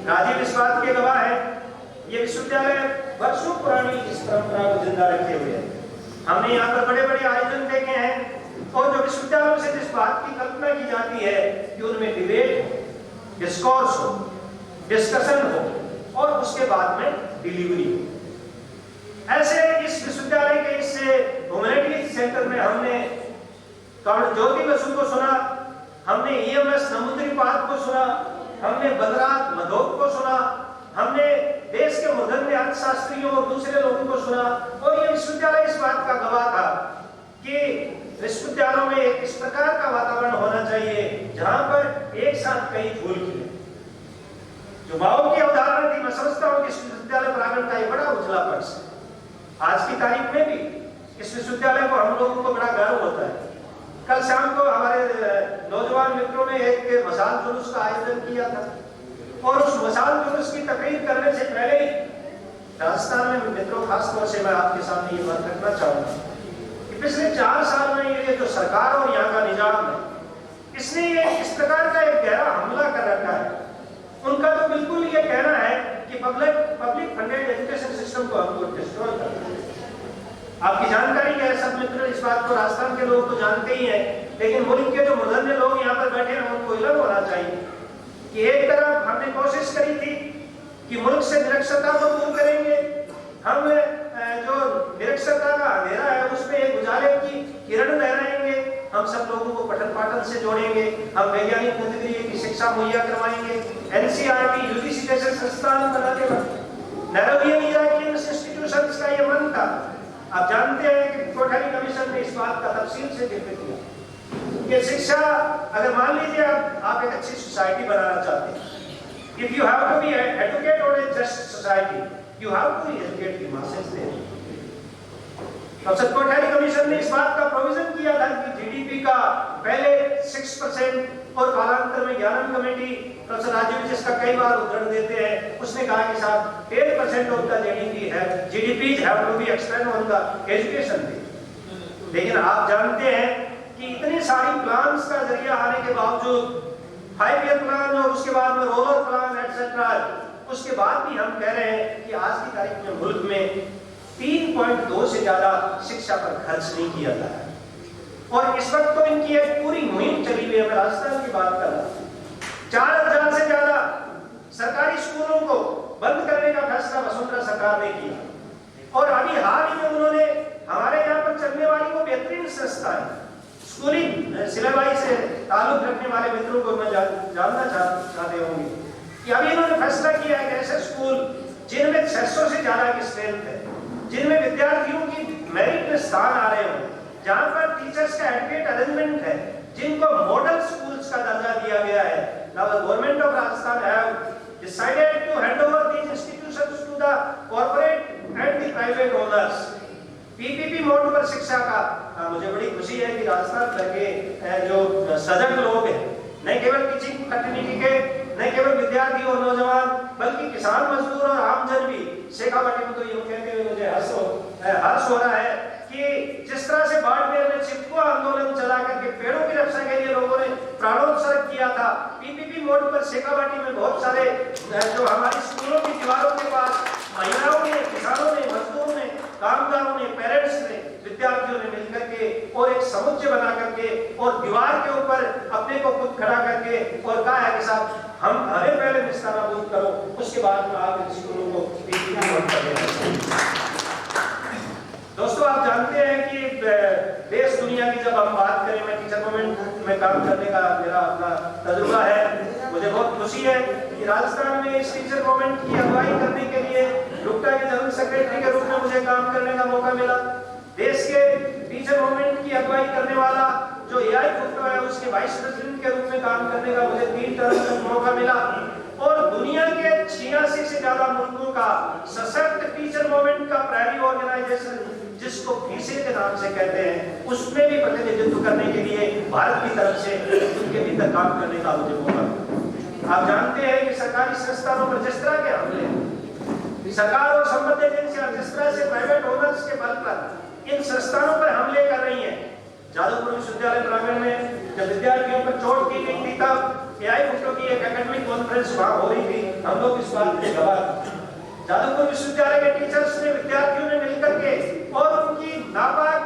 राजीव इस बात के गवाह है। ये विश्वविद्यालय वर्षों पुरानी इस परंपरा को जिंदा रखे हुए है। हमने यहाँ पर बड़े बड़े आयोजन देखे हैं और जो विश्वविद्यालयों से जिस बात की कल्पना की जाती है कि उनमें डिबेट, डिस्कोर्स हो, डिस्कशन हो और उसके बाद में डिलीवरी हो। ऐसे इस विश्वविद्यालय के इस ह्यूमैनिटीज सेंटर में हमने ज्योति बसु को सुना, हमने EMS नमूद्रीपाद को सुना, हमने बलराज मधोक को सुना, हमने देश के मूर्धन्य अर्थशास्त्रियों और दूसरे लोगों को सुना। और ये विश्वविद्यालय इस बात का गवाह था कि विश्वविद्यालयों में एक इस प्रकार का वातावरण होना चाहिए जहां पर एक साथ कई फूल खिले। जो भावों की अवधारणा थी, मैं समझता हूं कि इस विश्वविद्यालय प्रांगण का ये बड़ा उजला पक्ष है। आज की तारीख में भी इस विश्वविद्यालय को हम लोगों को बड़ा गर्व होता है। कल शाम को हमारे नौजवान मित्रों ने एक मशाल जुलूस का आयोजन किया था और उस मशाल जुलूस की तकरीर करने से पहले ही राजस्थान में मित्रों, खास तौर से मैं आपके सामने ये बात रखना चाहूंगा कि पिछले 4 साल में ये जो सरकार और यहाँ का निजाम है, इसने ये इस प्रकार का एक गहरा हमला कर रखा है। उनका तो बिल्कुल ये कहना है कि पब्लिक फंडेड एजुकेशन सिस्टम को हमको डिस्ट्रॉय करना है। आपकी जानकारी है, सब मित्र इस बात को राजस्थान के लोग तो जानते ही हैं, लेकिन मुल्क के जो मूर्धन्य लोग यहाँ पर बैठे हैं उनको इलम होना चाहिए कि एक तरफ हमने कोशिश करी थी कि मुल्क से निरक्षरता को दूर करेंगे, हम जो निरक्षरता का अंधेरा है उसमें एक उजाले की किरण लहराएंगे, हम सब लोगों को पठन पाठन से जोड़ेंगे, हम वैज्ञानिक नजरिए की शिक्षा मुहैया करवाएंगे, NCERT UGC जैसे संस्थान बनाने वाले नैरोबियन इराकियन इंस्टीट्यूशंस का ये मन था। आप जानते हैं कि कोठारी कमीशन ने इस बात का तफसील से जिक्र किया कि शिक्षा, अगर मान लीजिए आप एक अच्छी सोसाइटी बनाना चाहते हैं, if you have to be educate or a just society, you have to educate the masses there. तो कोठारी कमीशन ने इस बात का प्रोविजन किया था कि GDP का पहले 6% और कालांतर में ज्ञानम कमेटी प्रोफेसर राजीव जिसका कई बार उदाहरण देते हैं, उसने कहा कि साहब 8% of the GDP have to be expand on the education thing। लेकिन आप जानते हैं कि इतनी सारी प्लान्स का जरिया आने के बावजूद 5-year प्लान और उसके बाद में रोलर प्लान एटसेट्रा, उसके बाद भी हम कह रहे हैं कि आज की तारीख में मुल्क में 3.2 से ज्यादा शिक्षा पर खर्च नहीं किया जा रहा है। और इस वक्त तो इनकी एक पूरी मुहिम चली हुई है। मैं राजस्थान की बात कर रहा हूं, 4000 से ज्यादा सरकारी स्कूलों को बंद करने का फैसला वसुंधरा सरकार ने किया। और अभी हाल ही में उन्होंने हमारे यहाँ पर चलने वाली वो बेहतरीन संस्था है, स्कूलिंग सिलेबस से ताल्लुक रखने वाले मित्रों को मैं जानना चाहते होंगे कि अभी इन्होंने फैसला किया है कि ऐसे स्कूल जिनमें 600 से ज्यादा की स्ट्रेंथ है, जिनमें विद्यार्थियों की मेरिट में स्थान आ रहे हो, जहां पर टीचर्स का एडुकेट अरेंजमेंट है, जिनको मॉडल स्कूल्स का दर्जा दिया गया है। Now the government of Rajasthan have decided to hand over these institutions to the corporate and the private owners। PPP mode पर शिक्षा का मुझे बड़ी खुशी है कि राजस्थान भर के जो सजग लोग हैं, न केवल टीचिंग फैकल्टी के, न केवल विद्यार्थी और नौजवान, बल्कि किसान, मजदूर और आमजन भी शेखावाटी में तो यूं कहते हुए मुझे हर्ष हो रहा है कि जिस तरह से बाड़मेर में चिपको आंदोलन चला करके पेड़ों की रक्षा के लिए लोगों ने प्राणोत्सर्ग किया था, PPP मोड पर शेखावाटी में बहुत सारे जो हमारी स्कूलों की दीवारों के पास महिलाओं ने, किसानों ने, मजदूरों ने, कामगारों ने, पेरेंट्स ने, विद्यार्थियों ने मिलकर के और एक समुच्चय बना करके और दीवार के ऊपर अपने को खुद खड़ा करके और कहा है कि साहब हमें पहले निस्तानाबूद करो, उसके बाद में आप इन स्कूलों को PPP मोड पर देना। दोस्तों, आप जानते हैं कि देश दुनिया की जब हम बात करें, मैं टीचर मूवमेंट में काम करने का मेरा अपना तजुर्बा है, मुझे बहुत खुशी है कि राजस्थान में इस टीचर मूवमेंट की अगुवाई करने के लिए रुकटा के जनरल सेक्रेटरी के रूप में मुझे काम करने का मौका मिला। देश के टीचर मूवमेंट की अगुवाई करने वाला जो AI फुटो है, उसके वाइस प्रेसिडेंट के रूप में काम करने का मुझे 3 टर्म तक मौका मिला। और दुनिया के 86 से ज्यादा मुल्कों का सशक्त टीचर मूवमेंट का प्राइमरी ऑर्गेनाइजेशन, जिसको फीसे के नाम से कहते हैं, उसमें भी प्रतिनिधित्व करने के लिए भारत की तरफ से उनके भीतर काम करने का मुझे मौका मिला। आप जानते हैं कि सरकारी संस्थानों पर जिस तरह के हमले, सरकार और संबद्ध एजेंसियां जिस तरह से प्राइवेट ओनर्स के बल पर इन संस्थानों पर हमले कर रही हैं। जादवपुर विश्वविद्यालय प्रांगण में जब विद्यार्थियों पर चोट की गई थी, तब AI फुटो की एक एकेडमिक कॉन्फ्रेंस वहां हो रही थी। हम लोग इस बात में गवाह थे। जादवपुर विश्वविद्यालय के टीचर्स ने, विद्यार्थियों ने मिलकर के और उनकी नापाक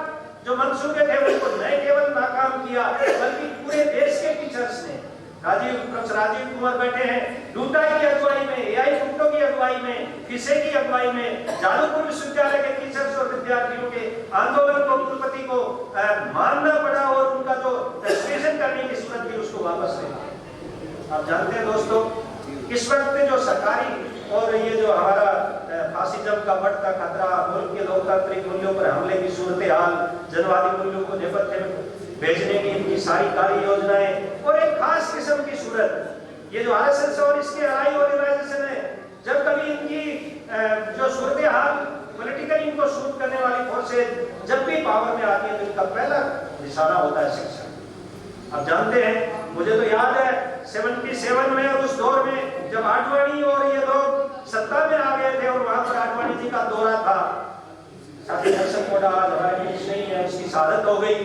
जो मंसूबे थे उनको न केवल नाकाम किया, बल्कि पूरे देश के टीचर्स ने, प्रोफेसर राजीव कुमार बैठे हैं, डूटा की अगुवाई में, एआई कुट्टो की अगुवाई में, फिसे की अगुवाई में, जादवपुर विश्वविद्यालय के टीचर्स और विद्यार्थियों के आंदोलन को, कुलपति को मानना पड़ा और उनका जो रजिस्ट्रेशन करने की सूरत थी उसको वापस ले। आप जानते हैं दोस्तों, इस वक्त जो सरकारी और ये जो हमारा फासिज्म का बढ़ता खतरा, मुल्क के लोकतांत्रिक मूल्यों पर हमले की सूरत हाल, जनवादी मूल्यों को नेपथ्य में भेजने की इनकी सारी कार्य योजनाएं और एक खास किस्म की सूरत, ये जो आरएसएस और इसके अलाई ऑर्गेनाइजेशन है, जब कभी इनकी जो सूरत हाल पॉलिटिकली इनको सूट करने वाली फोर्सेज जब भी पावर में आती है तो इनका पहला निशाना होता है शिक्षा। अब जानते हैं, मुझे तो याद है 77 में उस दौर में जब आडवाणी और ये लोग सत्ता में आ गए थे और वहां पर आडवाणी जी का दौरा था, साथी दर्शन कोटा आज हमारे बीच नहीं है, उसकी शहादत हो गई,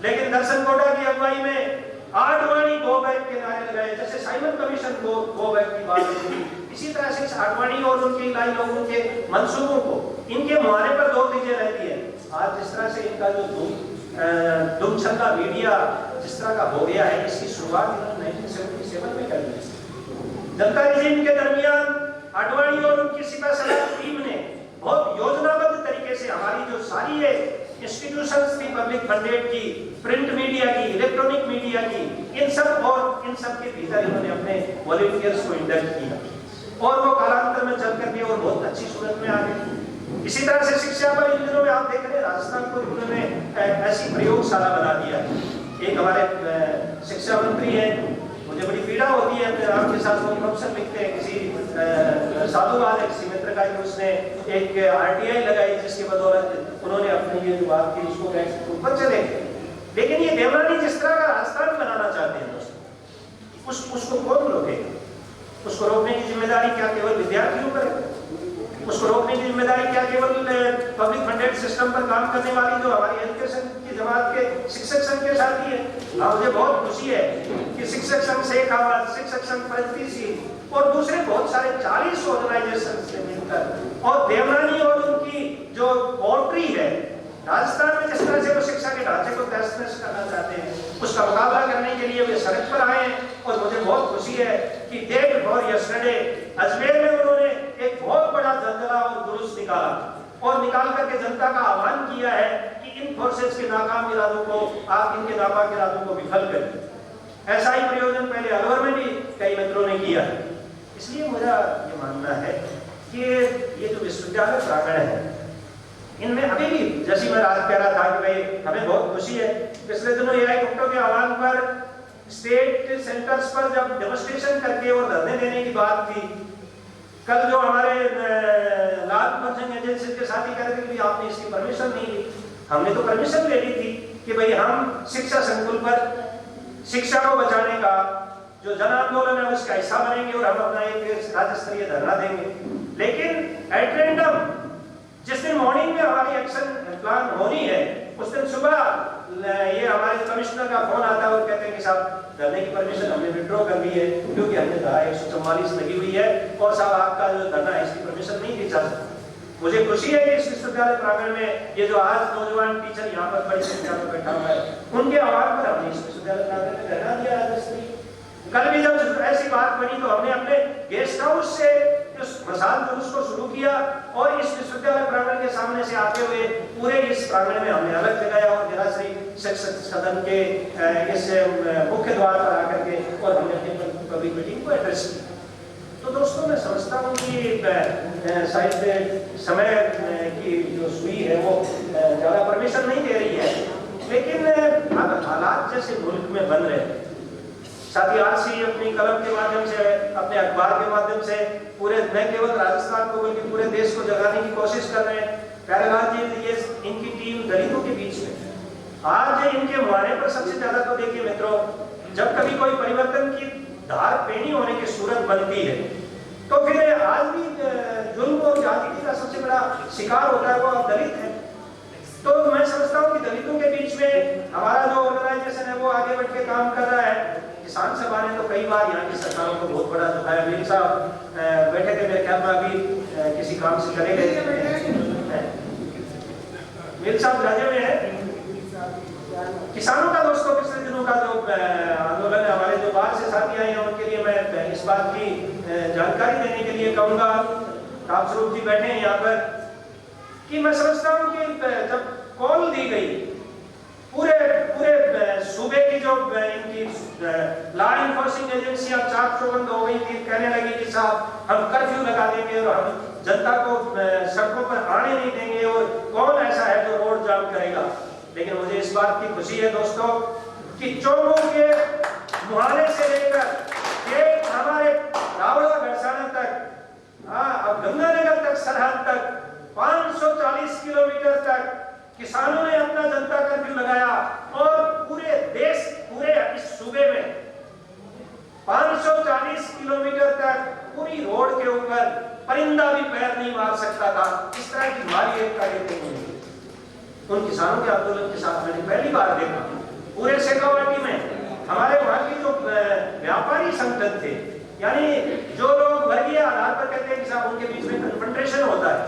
लेकिन दर्शन कोटा की अगुवाई में आडवाणी गो बैक के नारे लगाए, जैसे साइमन कमीशन को गो बैक की बात हुई, इसी तरह से आडवाणी और उनके लाई लोगों के मंसूबों को इनके मुहाने पर दो दीजिए रहती है। आज जिस तरह से इनका जो दुमछल्ला मीडिया जिस तरह का हो गया है, इसकी शुरुआत इन्होंने 1977 में कर दी। जनता रिजीम के दरमियान आडवाणी और उनकी सिपा सलाह टीम ने बहुत योजनाबद्ध तरीके से हमारी जो सारी ये इंस्टीट्यूशंस थी, पब्लिक फंडेड की, प्रिंट मीडिया की, इलेक्ट्रॉनिक मीडिया की, इन सब के भीतर इन्होंने अपने वॉलंटियर्स को इंडक्ट किया और वो कालांतर में चल करके और बहुत अच्छी सूरत में आ गई। इसी तरह से शिक्षा पर इन दिनों में आप देख रहे हैं राजस्थान को उन्होंने ऐसी प्रयोगशाला बना दिया है। एक हमारे शिक्षा मंत्री हैं, मुझे बड़ी पीड़ा होती है अपने आपके साथ वो प्रोफेसर लिखते हैं, किसी साधुवाद है किसी मित्र का, उसने एक आरटीआई लगाई जिसके बदौलत उन्होंने अपनी ये जो बात की उसको ऊपर चले। लेकिन ये देवरानी जिस तरह का राजस्थान बनाना चाहते हैं दोस्तों, उसको कौन रोकेगा? उसको रोकने की जिम्मेदारी क्या केवल विद्यार्थियों पर है? उसको रोकने की जिम्मेदारी क्या केवल पब्लिक फंडेड सिस्टम पर काम करने वाली जो हमारी एजुकेशन की जमात के शिक्षक संघ के साथी है? मुझे बहुत खुशी है कि शिक्षक संघ शेख आवाज, शिक्षक संघ प्रगतिशील और दूसरे बहुत सारे 40 ऑर्गेनाइजेशन से मिलकर और देवरानी और उनकी जो पोल्ट्री है राजस्थान में जिस तरह से वो शिक्षा के ढांचे को तहस-नहस करना चाहते हैं, उसका मुकाबला करने के लिए वे सड़क पर आए हैं। और मुझे बहुत खुशी है कि डे बिफोर यस्टरडे अजमेर में उन्होंने एक बहुत बड़ा जलजला और जुलूस निकाला और निकाल करके जनता का आह्वान किया है कि इन फोर्सेस के नाकाम इरादों को, आप इनके नापाक इरादों को विफल करें। ऐसा ही प्रयोजन पहले अलवर में भी कई मित्रों ने किया है। इसलिए मेरा ये मानना है कि ये जो विश्वविद्यालय प्रांगण है इनमें अभी भी, जैसी मैं आज कह रहा था कि भाई हमें बहुत खुशी है, पिछले दिनों एआई कुट्टो के आह्वान पर स्टेट सेंटर्स पर जब डेमोन्स्ट्रेशन करके और धरने देने की बात थी, कल जो हमारे लाल मर्चेंट एजेंसी के साथी कह रहे थे कि आपने इसकी परमिशन नहीं ली। हमने तो परमिशन ले ली थी कि भाई हम शिक्षा संकुल पर शिक्षा को बचाने का जो जन आंदोलन है उसका हिस्सा बनेंगे और हम अपना एक राज्य स्तरीय धरना देंगे। लेकिन एट रैंडम जिस दिन मॉर्निंग में हमारी एक्शन प्लान होनी है उस दिन सुबह ये हमारे कमिश्नर का फोन आता है और कहते हैं कि साहब धरने की परमिशन हमने विड्रॉ कर ली है क्योंकि हमने धारा 144 लगी हुई है और साहब आपका जो धरना है इसकी परमिशन नहीं दी जा सकती। मुझे खुशी है कि इस विश्वविद्यालय प्रांगण में ये जो आज नौजवान टीचर यहाँ पर बड़ी संख्या में बैठा हुआ है उनके आह्वान पर हमने इस विश्वविद्यालय प्रांगण में धरना दिया राजस्थान। कल भी जब ऐसी बात बनी तो हमने अपने गेस्ट हाउस से उस मसाल जुलूस को शुरू किया और इस विश्वविद्यालय प्रांगण के सामने से आते हुए पूरे इस प्रांगण में हमने अलग जगाया और निराश्री शिक्षक सदन के इस मुख्य द्वार पर आकर के और हमने अपनी पब्लिक मीटिंग को एड्रेस किया। तो दोस्तों मैं समझता हूँ कि शायद समय की जो सुई है वो ज़्यादा परमिशन नहीं दे रही है, लेकिन अब हालात जैसे मुल्क में बन रहे हैं, साथी आरसी अपनी कलम के माध्यम से, अपने अखबार के माध्यम से पूरे न केवल राजस्थान को बल्कि पूरे देश को जगाने की कोशिश कर रहे हैं। प्यारेलाल जी ये इनकी टीम दलितों के बीच में आज इनके मुहाने पर सबसे ज्यादा तो देखिए मित्रों, जब कभी कोई परिवर्तन की धार पेनी होने की सूरत बनती है तो फिर आज भी जुल्म और जाति का सबसे बड़ा शिकार होता है वो अब दलित है। तो मैं समझता हूँ कि दलितों के बीच में हमारा जो ऑर्गेनाइजेशन है वो आगे बढ़ के काम कर रहा है। किसान सभा ने तो कई बार यहाँ की सरकारों को बहुत बड़ा दुखाया। मीर साहब बैठे थे मेरे ख्याल में, अभी किसी काम से चले गए। मीर साहब राज्य में है। किसानों का दोस्तों पिछले दिनों का जो आंदोलन है, हमारे जो बाहर से साथी आए हैं उनके लिए मैं इस बात की जानकारी देने के लिए कहूँगा, काबसरूप जी बैठे हैं यहाँ पर, कि मैं समझता हूँ कि जब कॉल दी गई पूरे सूबे की जो इनकी लॉ इन्फोर्सिंग एजेंसियां चाक चौबंद हो गई थी, कहने लगी कि साहब हम कर्फ्यू लगा देंगे और हम जनता को सड़कों पर आने नहीं देंगे और कौन ऐसा है जो रोड जाम करेगा। लेकिन मुझे इस बात की खुशी है दोस्तों कि चौमू के मुहाने से लेकर हमारे रावड़ा घरसाना तक, अब गंगानगर तक, सरहद तक 540 किलोमीटर तक किसानों ने अपना जनता कर्फ्यू लगाया और पूरे देश, पूरे इस सूबे में 540 किलोमीटर तक पूरी रोड के ऊपर परिंदा भी पैर नहीं मार सकता था। इस तरह की हमारी एकता देखने को मिली। उन किसानों के आंदोलन के साथ मैंने पहली बार देखा पूरे शेखावाटी में हमारे वहां की जो व्यापारी संगठन थे, यानी जो लोग वर्गीय आधार पर कहते हैं कि साहब उनके बीच में कन्फ्रंटेशन होता है,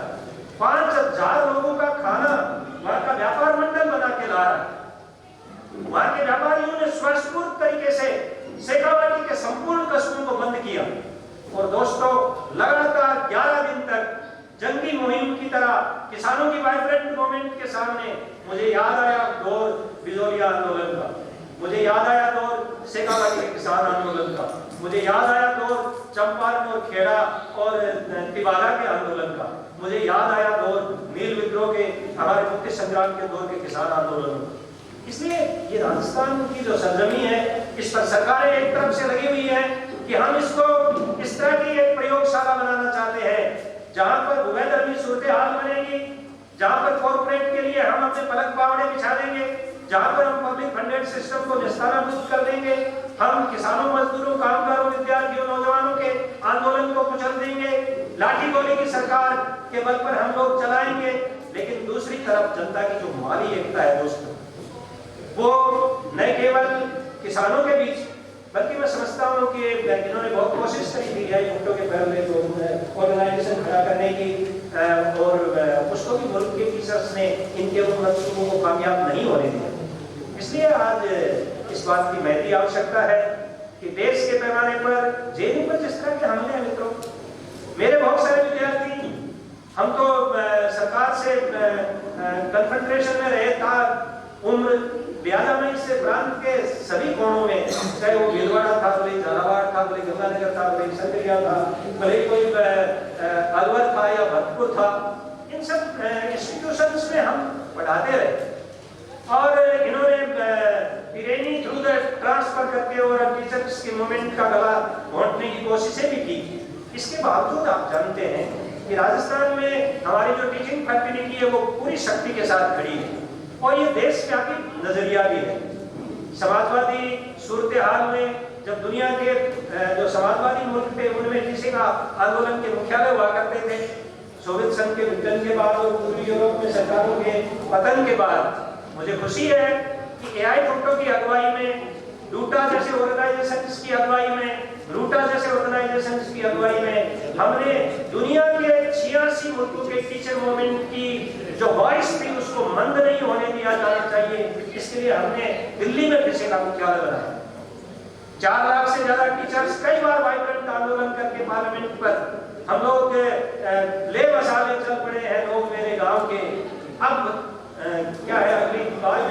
5000 लोगों का खाना वहां का व्यापार मंडल बना के ला रहा है। वहां के व्यापारियों ने स्वस्फूर्त तरीके से शेखावाटी के संपूर्ण कस्बों को बंद किया और दोस्तों लगातार 11 दिन तक जंगी मुहिम की तरह किसानों की वाइब्रेंट मूवमेंट के सामने मुझे याद आया दौर बिजोलिया आंदोलन का, मुझे याद आया दौर शेखावाटी के किसान आंदोलन का, मुझे याद आया दौर चंपारण और खेड़ा और तिवारा के आंदोलन का, मुझे याद आया दौर नील विद्रोह के, हमारे मुक्ति संग्राम के दौर के किसान आंदोलन। इसलिए ये राजस्थान की जो सरजमी है, इस पर सरकारें एक तरफ से लगी हुई है कि हम इसको इस तरह की एक प्रयोगशाला बनाना चाहते हैं जहां पर उभयधर्मी सूरत हाल बनेगी, जहां पर कॉर्पोरेट के लिए हम अपने पलक बावड़े बिछा देंगे, जहां पर हम पब्लिक फंडेड सिस्टम को निस्तानाबूद कर देंगे, हम किसानों, मजदूरों, कामगारों, विद्यार्थियों, नौजवानों के आंदोलन को कुचल देंगे, लाठी गोली की सरकार के बल पर हम लोग चलाएंगे। लेकिन दूसरी तरफ जनता की जो माली एकता है दोस्तों, वो न केवल किसानों के बीच, बल्कि मैं समझता हूँ कि इन्होंने बहुत कोशिश करी थी युक्तों के पहले तो ऑर्गेनाइजेशन खड़ा करने की, और उसको भी मुल्क के टीचर्स ने इनके उन मंसूबों को कामयाब नहीं होने दिया। इसलिए आज इस बात की महती आवश्यकता है कि देश के पैमाने पर जेएनयू पर जिस तरह के हमले हैं मित्रों, मेरे बहुत सारे विद्यार्थी, हम तो सरकार से कन्फ्रंटेशन में रहे था उम्र, लिहाजा में इससे प्रांत के सभी कोणों में, चाहे वो भीलवाड़ा था, भले झालावाड़ था, भले गंगानगर था, भले सरगरिया था, भले कोई अलवर था या भरतपुर था, इन सब इंस्टीट्यूशंस में हम पढ़ाते रहे और इन्होंने ट्रेनिंग थ्रू द ट्रांसफर करके और टीचर्स के मूवमेंट का गला घोंटने की कोशिशें भी की। इसके बावजूद आप जानते हैं कि राजस्थान में हमारी जो टीचिंग फैकल्टी है वो पूरी शक्ति के साथ खड़ी है और ये देशव्यापी नजरिया भी है। समाजवादी सूरत हाल में जब दुनिया के जो समाजवादी मुल्क थे उनमें किसी का आंदोलन के मुख्यालय हुआ करते थे, सोवियत संघ के विघटन के बाद और पूर्वी यूरोप में सरकारों के पतन के बाद, मुझे खुशी है कि एआई फोटो की अगुवाई में, डूटा जैसे ऑर्गेनाइजेशंस की अगुवाई में, रूटा जैसे ऑर्गेनाइजेशंस की अगुवाई में हमने दुनिया के 86 मुल्कों के टीचर मूवमेंट की जो वॉइस थी उसको मंद नहीं होने दिया जाना चाहिए। इसके लिए हमने दिल्ली में किसी का मुख्यालय बनाया। 4 लाख से ज्यादा टीचर्स कई बार वाइब्रेंट आंदोलन करके पार्लियामेंट पर हम लोग ले बसाले चल पड़े हैं, लोग मेरे गांव के। अब क्या है अगली बात,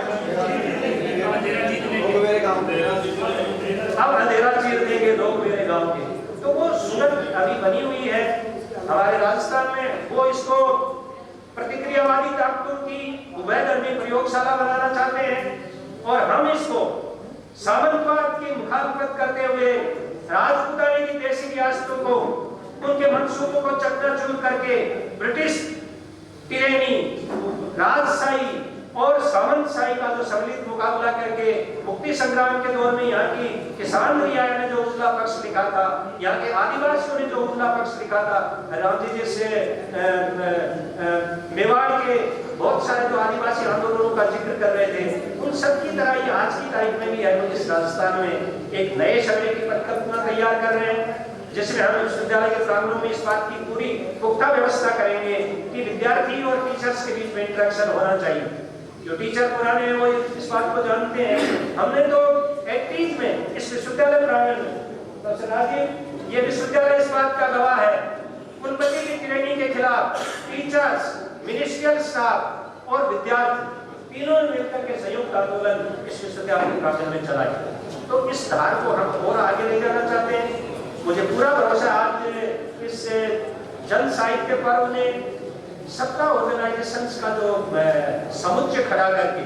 अब अंधेरा चीर देंगे लोग मेरे गांव के। तो वो सूरत अभी बनी हुई है हमारे राजस्थान में, वो इसको प्रतिक्रियावादी ताकतों की उभयधर्मी प्रयोगशाला बनाना चाहते हैं और हम इसको सामंतवाद की मुखालफत करते हुए राजपूताने की देशी रियासतों को, उनके मंसूबों को चकनाचूर करके ब्रिटिश टिरेनी, राजशाही और सामंतशाही का जो सम्मिलित मुकाबला करके मुक्ति संग्राम के दौर में यहाँ की किसान रियायत ने जो उजला पक्ष लिखा था, यहाँ के आदिवासियों ने जो उजला पक्ष लिखा था, रामजी जैसे मेवाड़ के बहुत सारे जो आदिवासी आंदोलनों का जिक्र कर रहे थे, उन सब की तरह ही आज की तारीख में भी हम इस राजस्थान में एक नए शहर की परिकल्पना तैयार कर रहे हैं, जिसमें हम विश्वविद्यालय के प्रांगणों में इस बात की पूरी पुख्ता व्यवस्था करेंगे कि विद्यार्थी और टीचर्स के बीच में इंटरेक्शन होना चाहिए। जो टीचर पुराने हैं वो इस बात को जानते हैं। हमने तो 80s में इस विश्वविद्यालय प्रांगण में, डॉक्टर राजीव, ये विश्वविद्यालय इस बात का गवाह है, कुलपति की ट्रेनिंग के खिलाफ टीचर्स, मिनिस्ट्रियल स्टाफ और विद्यार्थी तीनों मिलकर के संयुक्त आंदोलन इस विश्वविद्यालय के प्रांगण में चलाए। तो इस धार को हम और आगे ले जाना चाहते हैं। मुझे पूरा भरोसा आज इस जन साहित्य पर्व ने सबका ऑर्गेनाइजेशंस का जो समुच्चय खड़ा करके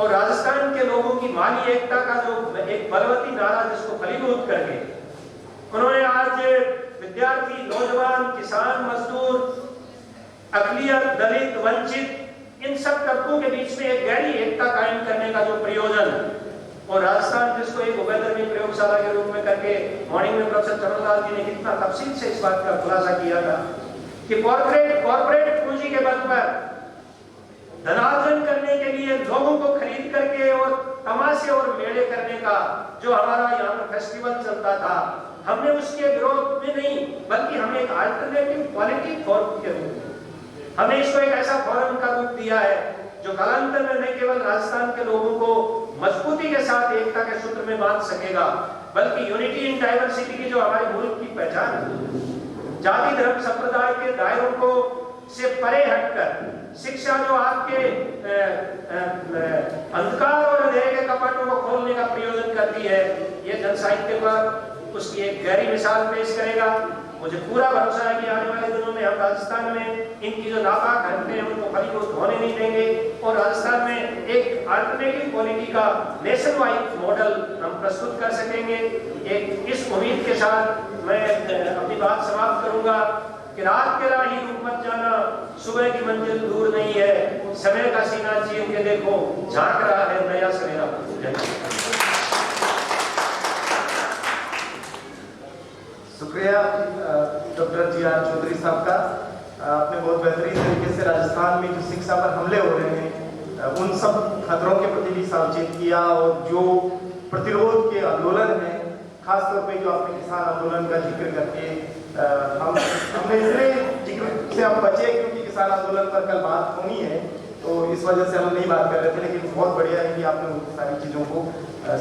और राजस्थान के लोगों की माली एकता का जो एक बलवती नारा जिसको फलीभूत करके उन्होंने आज विद्यार्थी, नौजवान, किसान, मजदूर, अकलियत, दलित, वंचित, इन सब तबकों के बीच में एक गहरी एकता कायम करने का जो प्रयोजन और राजस्थान जिसको एक उभयधर्मी प्रयोगशाला के रूप में करके मॉर्निंग में प्रोफेसर चरणलाल जी ने कितना तफसील से इस बात का खुलासा किया था कि कॉर्पोरेट पूंजी के बल पर धनार्जन करने के लिए लोगों को खरीद करके और तमाशे और मेले करने का जो हमारा यहाँ पर फेस्टिवल चलता था, हमने उसके विरोध में नहीं, बल्कि हमें एक अल्टरनेटिव क्वालिटी फोरम के रूप में हमने इसको एक ऐसा फोरम का रूप दिया है जो कालांतर में न केवल राजस्थान के लोगों को मजबूती के साथ एकता के सूत्र में बांध सकेगा, बल्कि यूनिटी इन डाइवर्सिटी की जो हमारे मुल्क की पहचान है, जाति धर्म संप्रदाय के दायरों को से परे हटकर शिक्षा जो आपके अंधकार और अंधेरे के कपाटों को खोलने का प्रयोजन करती है, ये जन साहित्य पर उसकी एक गहरी मिसाल पेश करेगा। मुझे पूरा भरोसा है कि आने वाले दिनों में हम राजस्थान में इनकी जो नापाक हरकतें हैं उनको फलीभूत होने नहीं देंगे और राजस्थान में एक अल्टरनेटिव क्वालिटी का नेशन वाइड मॉडल हम प्रस्तुत कर सकेंगे। एक इस उम्मीद के साथ मैं अपनी बात समाप्त करूंगा कि रात के राही रुक मत जाना, सुबह की मंजिल दूर नहीं है, समय का सीना चीर के देखो, झांक रहा है नया सवेरा। शुक्रिया डॉक्टर जी आर चौधरी साहब का। आपने बहुत बेहतरीन तरीके से राजस्थान में जो शिक्षा पर हमले हो रहे हैं उन सब खतरों के प्रति भी सावचेत किया और जो प्रतिरोध के आंदोलन हैं, खासतौर पे जो आपने किसान आंदोलन का जिक्र करके हमने इसलिए जिक्र से हम बचे क्योंकि किसान आंदोलन पर कल बात होनी है, तो इस वजह से हम नहीं बात कर रहे थे, लेकिन बहुत बढ़िया है कि आपने उन सारी चीज़ों को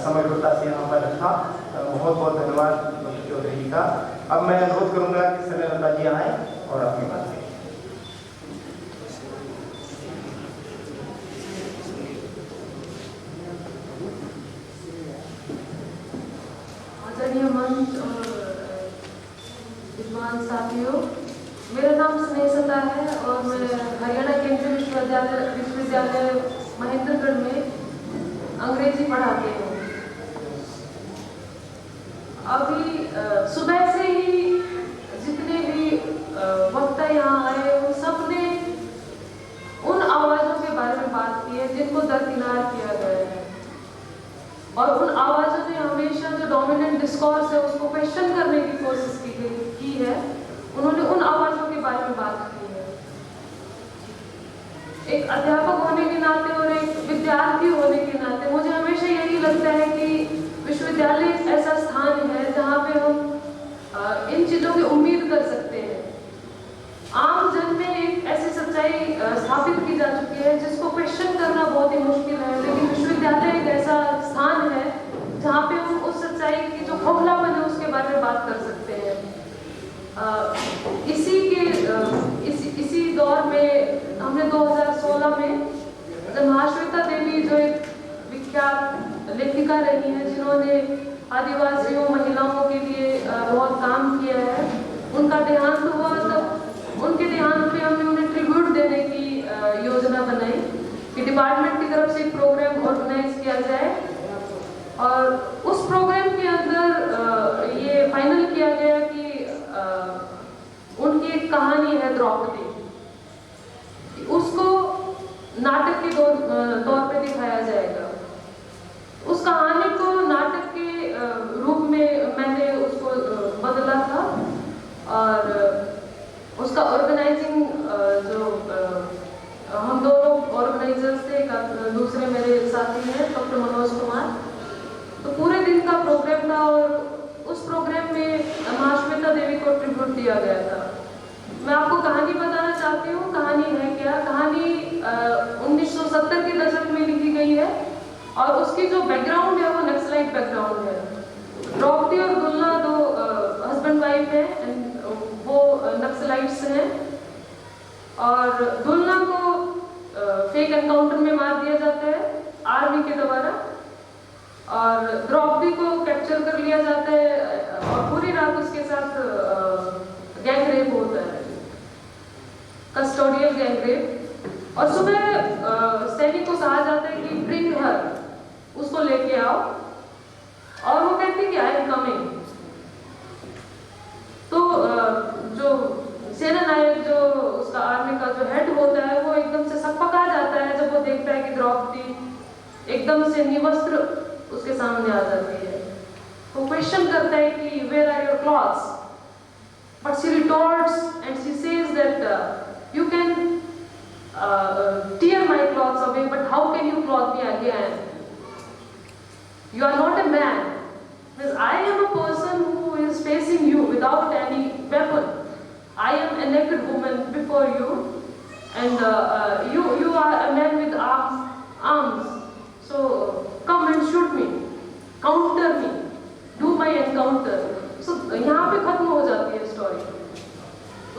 समग्रता से यहाँ पर रखा। बहुत बहुत धन्यवाद डॉक्टर चौधरी का। अब मैं अनुरोध करूँगा कि सनलता जी आए और अपनी बात करें। आदरणीय मंच और विद्वान साथियों, मेरा नाम स्नेहसता है और मैं हरियाणा केंद्रीय विश्वविद्यालय महेंद्रगढ़ में अंग्रेजी पढ़ाती हूँ। अभी सुबह से ही जितने भी वक्ता यहाँ आए उन सब ने उन आवाजों के बारे में बात की है जिनको दरकिनार किया गया है, और उन आवाजों ने हमेशा जो डोमिनेंट डिस्कोर्स है उसको क्वेश्चन करने की कोशिश की है। उन्होंने उन आवाजों के बारे में बात की है। एक अध्यापक होने के नाते और एक विद्यार्थी होने के नाते मुझे हमेशा यही लगता है कि विश्वविद्यालय एक ऐसा स्थान है जहाँ पे हम इन चीजों की उम्मीद कर सकते हैं। आम जन में एक ऐसी सच्चाई स्थापित की जा चुकी है जिसको क्वेश्चन करना बहुत ही मुश्किल है, लेकिन विश्वविद्यालय एक ऐसा स्थान है जहाँ पे हम उस सच्चाई की जो खोखलापन है उसके बारे में बात कर सकते हैं। इसी दौर में हमने 2016 में जब महाश्वेता देवी जो एक विख्यात लेखिका रही हैं जिन्होंने आदिवासियों महिलाओं के लिए बहुत काम किया है, उनका देहांत हुआ, तब उनके देहांत पे हमने उन्हें ट्रिब्यूट देने की योजना बनाई कि डिपार्टमेंट की तरफ से एक प्रोग्राम ऑर्गेनाइज किया जाए, और उस प्रोग्राम के अंदर ये फाइनल किया गया कि उनकी एक कहानी है द्रौपदी, उसको नाटक के तौर पे दिखाया जाएगा। उस कहानी को नाटक के रूप में मैंने उसको बदला था और उसका ऑर्गेनाइजिंग जो हम दूसरे मेरे साथी हैं डॉक्टर मनोज कुमार। तो पूरे दिन का प्रोग्राम था और उस प्रोग्राम में महाश्वेता देवी को ट्रिब्यूट दिया गया था। मैं आपको कहानी बताना चाहती हूँ। कहानी है क्या? कहानी 1970 के दशक में लिखी गई है और उसकी जो बैकग्राउंड है वो नक्सलाइट बैकग्राउंड है। द्रौपदी और दुल्ला दो हस्बैंड वाइफ है, वो नक्सलाइट्स हैं और दुल्ला को फेक एनकाउंटर में मार दिया जाता है आर्मी के द्वारा और द्रौपदी को कैप्चर कर लिया जाता है और पूरी रात उसके साथ गैंग रेप होता है, कस्टोडियल गैंग रेप। और सुबह सैनिक को कहा जाता है कि ब्रिंग हर, उसको लेके आओ, और वो कहती है कि आई एम कमिंग। तो जो सेना नायक, जो उसका आर्मी का जो हेड होता है, वो एकदम से सकपका जाता है जब वो देखता है कि द्रौपदी एकदम से निवस्त्र उसके सामने आ जाती है। वो क्वेश्चन करता है कि where are your clothes, but she retorts and she says that you can tear my clothes away, but how can you clothe me again? You are not a man. Because I am a person who is facing you without any weapon. I am a naked woman before you, and you are a man with arms. So come and shoot me, counter me, do my encounter. So यहाँ पे खत्म हो जाती है story.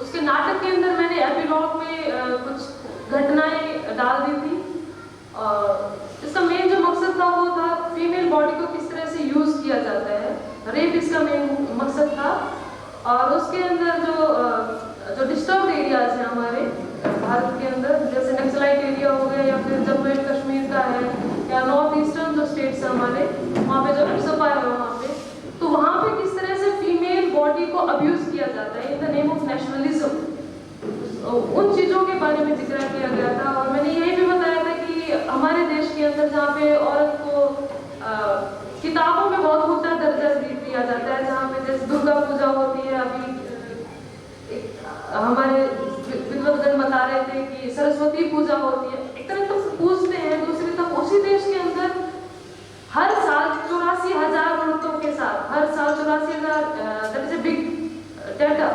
उसके नाटक के अंदर मैंने एपिलॉग में कुछ घटनाएं डाल दी थी। इसका मेन जो मकसद था वो था फीमेल बॉडी को किस तरह से यूज किया जाता है, रेप इसका मेन मकसद था। और उसके अंदर जो डिस्टर्ब एरियाज हैं हमारे भारत के अंदर, जैसे नक्सलाइट एरिया हो गया या फिर जम्मू एंड कश्मीर का है या नॉर्थ ईस्टर्न जो स्टेट्स हैं हमारे, वहाँ पे जो एक्सपा है वहाँ पे, तो वहाँ पे किस तरह से फीमेल बॉडी को अब्यूज किया जाता है in the name of nationalism, उन चीज़ों के बारे में जिक्र किया गया था। और मैंने यही भी बताया था कि हमारे देश के अंदर जहाँ पे औरत को किताबों में बहुत ऊंचा दर्जा दिया जाता है, जहाँ पे जैसे दुर्गा पूजा होती है, अभी हमारे विद्वतगण बता रहे थे कि सरस्वती पूजा होती है, एक तरफ तो पूजते हैं, दूसरी तरफ उसी देश के अंदर हर साल 84,000 औरतों के साथ, हर साल 84,000, that is a big data,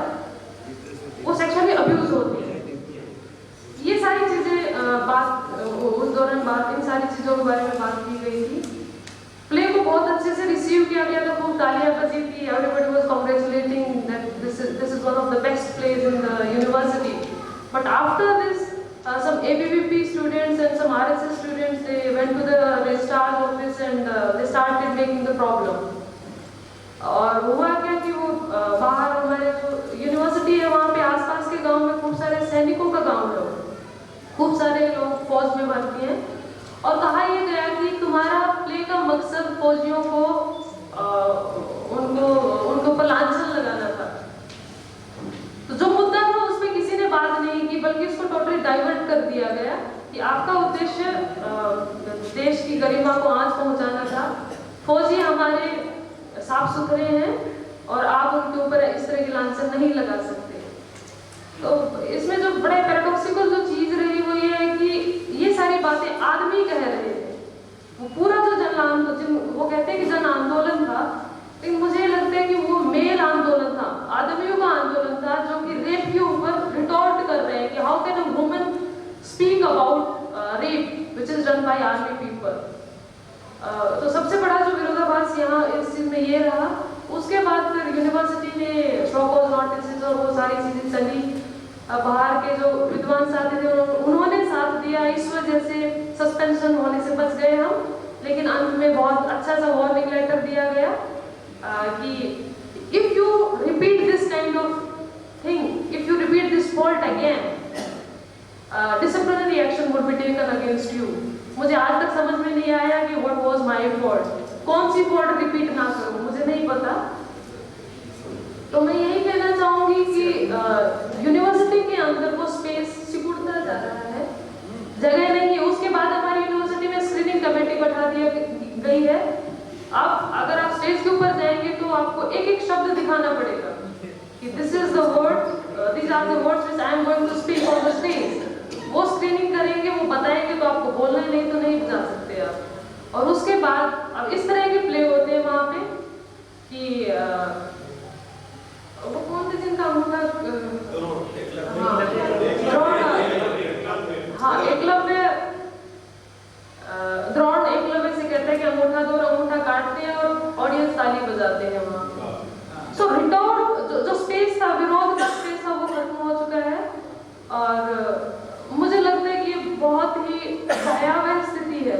वो सेक्सुअली अब्यूज होती है। ये सारी चीजें उस दौरान इन सारी चीजों के बारे में बात की गई थी। प्ले को बहुत अच्छे से रिसीव किया गया था, खूब तालियां बजी थी, everybody was congratulating that this is one of the best plays in the university. But after this some ABVP students and some RSS students, they went to the registrar's office and they started making the problem. और हुआ क्या कि वो बाहर हमारे जो university है वहाँ पे आसपास के गांव में खूब सारे सैनिकों का गांव है, खूब सारे लोग फौज में भर्ती हैं, और कहा यह गया कि तुम्हारा प्ले का मकसद फौजियों को उनको पर लांछन लगाना था। तो जो मुद्दा था उस पर किसी ने बात नहीं की, बल्कि उसको टोटली डाइवर्ट कर दिया गया कि आपका उद्देश्य देश की गरिमा को आंच पहुंचाना था, फौजी हमारे साफ सुथरे हैं और आप उनके ऊपर इस तरह की लांछन नहीं लगा सकते। तो इसमें जो बड़े पैराडॉक्सिकल जो चीज रही वो ये है कि ये सारी बातें आदमी कह रहे थे। वो पूरा जो वो कहते हैं कि जन आंदोलन था, लेकिन मुझे लगता है कि वो मेल आंदोलन था, आदमियों का आंदोलन था, जो कि रेप के ऊपर रिटॉर्ट कर रहे हैं कि how can a woman speak about rape which is done by army people. तो सबसे बड़ा जो विरोधाभास यहाँ इस चीज में ये रहा। उसके बाद फिर यूनिवर्सिटी ने शो कॉज नोटिस और वो सारी चीजें चली, बाहर के जो विद्वान साथी थे उन्होंने साथ दिया, इस वजह से सस्पेंशन होने से बच गए हम। लेकिन अंत में बहुत अच्छा सा वार्निंग लेटर दिया गया कि if you repeat this kind of thing, if you repeat this fault again, disciplinary action would be taken against you. मुझे आज तक समझ में नहीं आया कि व्हाट वाज माय फॉल्ट, कौन सी फॉल्ट रिपीट ना करूं, मुझे नहीं पता। तो मैं यही कहना चाहूंगी कि यूनिवर्सिटी के अंदर वो स्पेस सिकुड़ता जा रहा है, जगह नहीं है। उसके बाद हमारी यूनिवर्सिटी में स्क्रीनिंग कमेटी बैठा दी गई है। अब अगर आप स्टेज के ऊपर जाएंगे तो आपको एक एक शब्द दिखाना पड़ेगा कि this is the word, these are the words which I am going to speak on the stage। वो स्क्रीनिंग करेंगे, वो बताएंगे तो आपको बोलना नहीं तो नहीं जा सकते आप। और उसके बाद अब इस तरह के प्ले होते हैं वहाँ पे कि वो कौन थे जिनका उनका हाँ एकलव्य, द्रोण एकलव्य से कहते हैं कि अंगूठा दो और अंगूठा काटते हैं और ऑडियंस ताली बजाते हैं वहाँ। सो रिटॉर्ट जो स्पेस था, विरोध का स्पेस था, वो खत्म हो चुका है। और मुझे लगता है कि ये बहुत ही भयावह स्थिति है।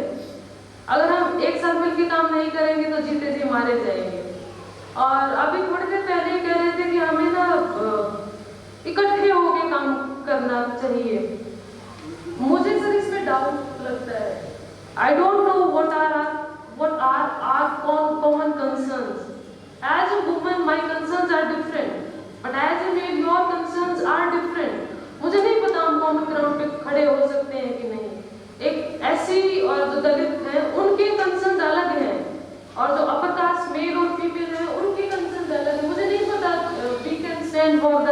अगर हम एक साथ मिलकर काम नहीं करेंगे तो जीते जी मारे जाएंगे। और अभी थोड़ी देर पहले कह रहे थे कि हमें ना इकट्ठे होकर काम करना चाहिए। मुझे सर इसमें डाउट लगता है। I don't know what are our common concerns. As a woman, my concerns are different, but as a male, your concerns are different. मुझे नहीं पता हम कॉमन ग्राउंड पे खड़े हो सकते हैं कि नहीं। एक एससी और जो दलित हैं उनके कंसर्न्स अलग हैं, और जो अपर कास्ट मेल और फीमेल हैं उनके कंसर्न्स अलग हैं। मुझे नहीं पता we can stand for the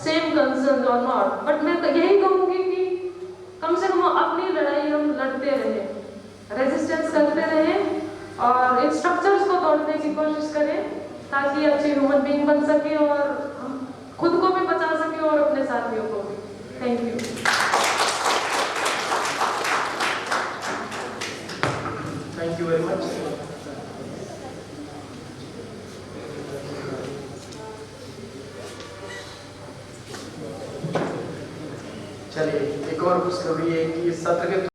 same concerns और नॉट, बट मैं तो यही कहूँगी कि कम से कम अपनी लड़ाई हम लड़ते रहें, रेजिस्टेंस करते रहें और इन स्ट्रक्चर्स को तोड़ने की कोशिश करें ताकि अच्छे ह्यूमन बीइंग बन सके और हम खुद को भी बचा सके और अपने साथियों को भी। Thank you. Thank you very much. चलिए, एक और खुशखबरी है कि इस सत्र के